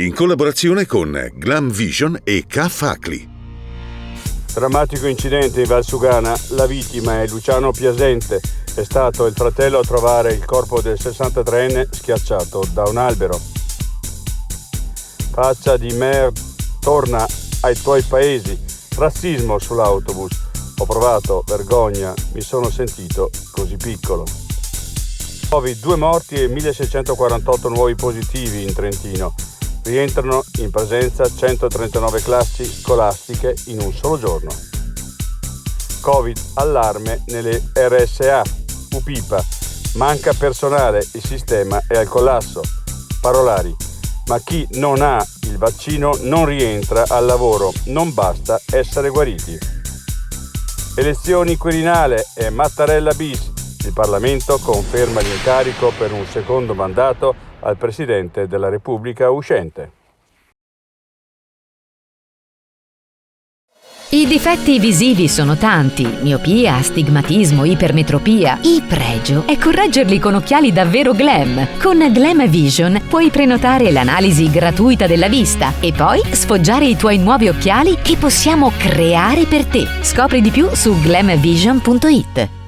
in collaborazione con Glam Vision e K-Facli. Drammatico incidente in Valsugana, la vittima è Luciano Piasente, è stato il fratello a trovare il corpo del 63enne schiacciato da un albero. Faccia di mer, torna ai tuoi paesi, razzismo sull'autobus, ho provato vergogna, mi sono sentito così piccolo. Covid, 2 morti e 1648 nuovi positivi in Trentino. Rientrano in presenza 139 classi scolastiche in un solo giorno. Covid, allarme nelle RSA, UPIPA, manca personale, il sistema è al collasso. Parolari, ma chi non ha il vaccino non rientra al lavoro, non basta essere guariti. Elezioni Quirinale e Mattarella bis, il Parlamento conferma l'incarico per un secondo mandato al Presidente della Repubblica uscente. I difetti visivi sono tanti: miopia, astigmatismo, ipermetropia. Il pregio è correggerli con occhiali davvero glam. Con Glam Vision puoi prenotare l'analisi gratuita della vista e poi sfoggiare i tuoi nuovi occhiali che possiamo creare per te. Scopri di più su glamvision.it.